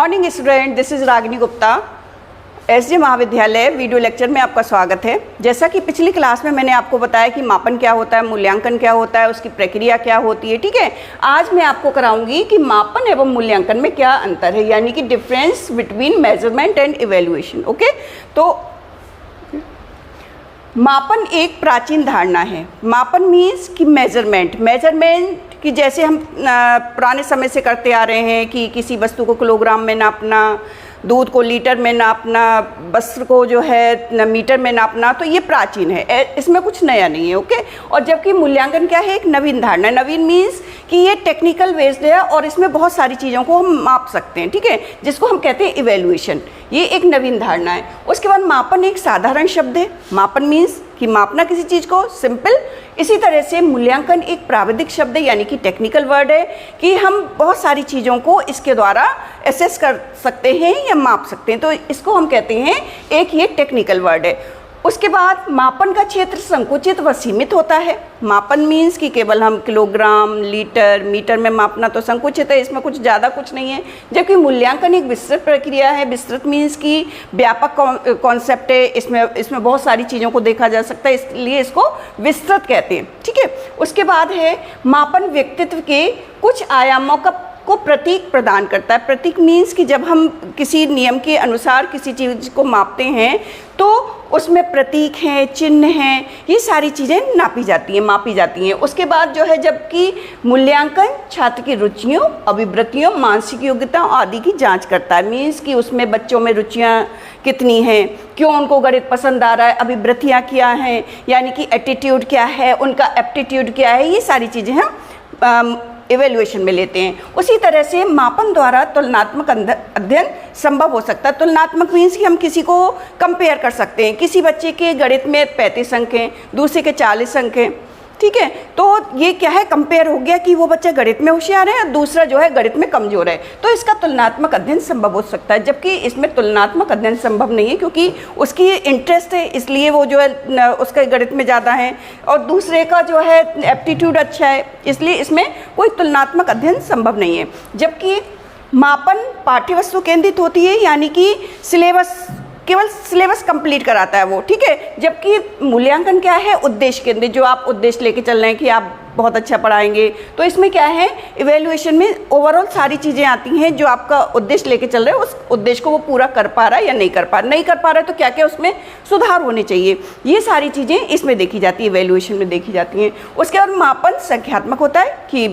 Morning student, this is Ragini Gupta. SJ महाविद्यालय video lecture में आपका स्वागत है। जैसा कि पिछली क्लास में मैंने आपको बताया कि मापन क्या होता है, मूल्यांकन क्या होता है, उसकी प्रक्रिया क्या होती है। ठीक है, आज मैं आपको कराऊंगी कि मापन एवं मूल्यांकन में क्या अंतर है, यानी कि difference between measurement and evaluation. Okay, तो मापन एक प्राचीन धारणा है। मापन मीन्स कि मेजरमेंट कि जैसे हम पुराने समय से करते आ रहे हैं कि किसी वस्तु को किलोग्राम में नापना, दूध को लीटर में नापना, वस्त्र को जो है मीटर में नापना, तो ये प्राचीन है, इसमें कुछ नया नहीं है। ओके, और जबकि मूल्यांकन क्या है, एक नवीन धारणा है। नवीन मीन्स कि ये टेक्निकल बेस्ड है और इसमें बहुत सारी चीज़ों को हम माप सकते हैं। ठीक है, जिसको हम कहते हैं इवेल्युएशन, ये एक नवीन धारणा है। उसके बाद मापन एक साधारण शब्द है। मापन मीन्स कि मापना किसी चीज़ को, सिंपल। इसी तरह से मूल्यांकन एक प्राविधिक शब्द है, यानी कि टेक्निकल वर्ड है कि हम बहुत सारी चीज़ों को इसके द्वारा एसेस कर सकते हैं या माप सकते हैं, तो इसको हम कहते हैं एक ये टेक्निकल वर्ड है। उसके बाद मापन का क्षेत्र संकुचित व सीमित होता है। मापन मीन्स कि केवल हम किलोग्राम, लीटर, मीटर में मापना तो संकुचित है, इसमें कुछ ज़्यादा कुछ नहीं है। जबकि मूल्यांकन एक विस्तृत प्रक्रिया है। विस्तृत मीन्स कि व्यापक कॉन्सेप्ट है, इसमें बहुत सारी चीज़ों को देखा जा सकता है, इसलिए इसको विस्तृत कहते हैं। ठीक है, उसके बाद है मापन व्यक्तित्व के कुछ आयामों को प्रतीक प्रदान करता है। प्रतीक मीन्स कि जब हम किसी नियम के अनुसार किसी चीज़ को मापते हैं तो उसमें प्रतीक हैं, चिन्ह हैं, ये सारी चीज़ें नापी जाती हैं, मापी जाती हैं। उसके बाद जो है, जबकि मूल्यांकन छात्र की रुचियों, अभिवृत्तियों, मानसिक योग्यता आदि की जांच करता है। मीन्स कि उसमें बच्चों में रुचियाँ कितनी हैं, क्यों उनको गणित पसंद आ रहा है, अभिवृत्तियाँ क्या हैं, यानी कि एटीट्यूड क्या है, उनका एप्टीट्यूड क्या है, ये सारी चीज़ें हम इवेल्युएशन में लेते हैं। उसी तरह से मापन द्वारा तुलनात्मक अध्ययन संभव हो सकता है। तुलनात्मक मीन्स कि हम किसी को कंपेयर कर सकते हैं। किसी बच्चे के गणित में 35 अंक हैं, दूसरे के 40 अंक हैं। ठीक है, तो ये क्या है, कंपेयर हो गया कि वो बच्चा गणित में होशियार है और दूसरा जो है गणित में कमज़ोर है, तो इसका तुलनात्मक अध्ययन संभव हो सकता है। जबकि इसमें तुलनात्मक अध्ययन संभव नहीं है, क्योंकि उसकी इंटरेस्ट है, इसलिए वो जो है उसका गणित में ज़्यादा है, और दूसरे का जो है एप्टीट्यूड अच्छा है, इसलिए इसमें कोई तुलनात्मक अध्ययन संभव नहीं है। जबकि मापन पाठ्यवस्तु केंद्रित होती है, यानी कि केवल सिलेबस कंप्लीट कराता है वो। ठीक है, जबकि मूल्यांकन क्या है, उद्देश्य केंद्रित, जो आप उद्देश्य लेके चल रहे हैं कि आप बहुत अच्छा पढ़ाएंगे, तो इसमें क्या है, इवेल्युएशन में ओवरऑल सारी चीज़ें आती हैं जो आपका उद्देश्य लेके चल रहे हैं, उस उद्देश्य को वो पूरा कर पा रहा है या नहीं कर पा रहा है, तो क्या क्या उसमें सुधार होने चाहिए, ये सारी चीज़ें इसमें देखी जाती है, इवेल्युएशन में देखी जाती हैं। उसके बाद मापन संख्यात्मक होता है कि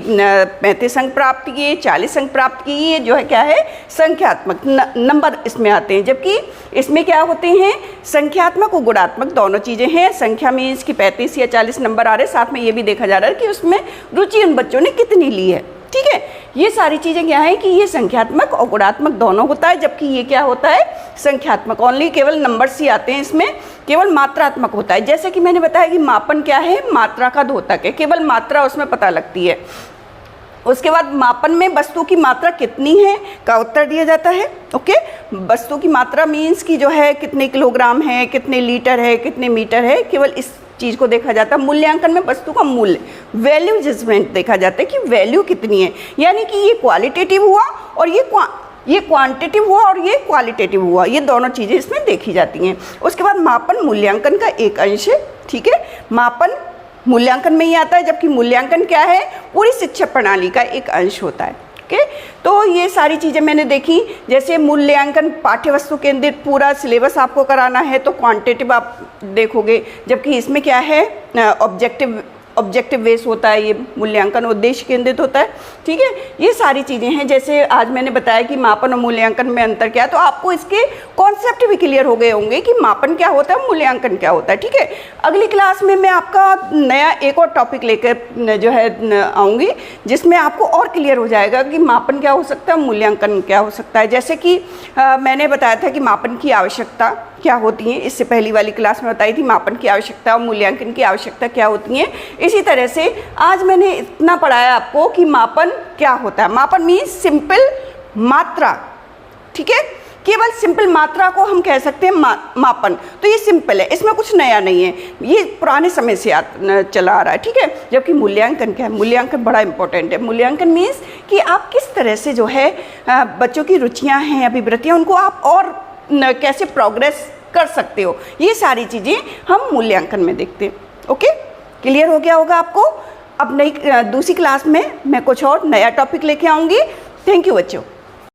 35 अंक प्राप्त किए, 40 अंक प्राप्त किए, ये जो है क्या है, संख्यात्मक नंबर इसमें आते हैं। जबकि इसमें क्या होते हैं, संख्यात्मक और गुणात्मक दोनों चीज़ें हैं। संख्या मीन्स कि 35 या 40 नंबर आ रहे, साथ में ये भी देखा जा रहा है कि उसमें रुचि उन बच्चों ने कितनी ली है। ठीक है, ये सारी चीज़ें क्या है कि ये संख्यात्मक और गुणात्मक दोनों होता है। जबकि ये क्या होता है, संख्यात्मक, ओनली केवल नंबर्स ही आते हैं, इसमें केवल मात्रात्मक होता है। जैसे कि मैंने बताया कि मापन क्या है, मात्रा का द्योतक है, केवल मात्रा उसमें पता लगती है। उसके बाद मापन में वस्तु की मात्रा कितनी है का उत्तर दिया जाता है। ओके, वस्तु की मात्रा मीन्स कि जो है कितने किलोग्राम है, कितने लीटर है, कितने मीटर है, केवल इस चीज़ को देखा जाता है। मूल्यांकन में वस्तु का मूल्य, वैल्यू जजमेंट देखा जाता है कि वैल्यू कितनी है, यानी कि ये क्वालिटेटिव हुआ और ये क्वांटिटिव हुआ और ये क्वालिटेटिव हुआ, ये दोनों चीज़ें इसमें देखी जाती हैं। उसके बाद मापन मूल्यांकन का एक अंश है। ठीक है, मापन मूल्यांकन में ही आता है, जबकि मूल्यांकन क्या है, पूरी शिक्षा प्रणाली का एक अंश होता है। ओके, तो ये सारी चीज़ें मैंने देखी। जैसे मूल्यांकन पाठ्यवस्तु केंद्रित पूरा सिलेबस आपको कराना है तो क्वांटिटिव आप देखोगे, जबकि इसमें क्या है, ऑब्जेक्टिव बेस होता है, ये मूल्यांकन उद्देश्य केंद्रित होता है। ठीक है, ये सारी चीज़ें हैं। जैसे आज मैंने बताया कि मापन और मूल्यांकन में अंतर क्या है, तो आपको इसके कॉन्सेप्ट भी क्लियर हो गए होंगे कि मापन क्या होता है, मूल्यांकन क्या होता है। ठीक है, अगली क्लास में मैं आपका नया एक और टॉपिक लेकर जो है आऊँगी, जिसमें आपको और क्लियर हो जाएगा कि मापन क्या हो सकता है, मूल्यांकन क्या हो सकता है। जैसे कि मैंने बताया था कि मापन की आवश्यकता क्या होती है, इससे पहली वाली क्लास में बताई थी मापन की आवश्यकता और मूल्यांकन की आवश्यकता क्या होती है। इसी तरह से आज मैंने इतना पढ़ाया आपको कि मापन क्या होता है। मापन मीन्स सिंपल मात्रा। ठीक है, केवल सिंपल मात्रा को हम कह सकते हैं मापन। तो ये सिंपल है, इसमें कुछ नया नहीं है, ये पुराने समय से चला आ रहा है, ठीक है। जबकि मूल्यांकन क्या है, मूल्यांकन बड़ा इंपॉर्टेंट है। मूल्यांकन मीन्स कि आप किस तरह से जो है बच्चों की रुचियाँ हैं, अभिवृत्तियाँ, उनको आप और कैसे प्रोग्रेस कर सकते हो, ये सारी चीज़ें हम मूल्यांकन में देखते हैं। ओके, क्लियर हो गया होगा आपको। अब नई दूसरी क्लास में मैं कुछ और नया टॉपिक लेके आऊँगी। थैंक यू बच्चों।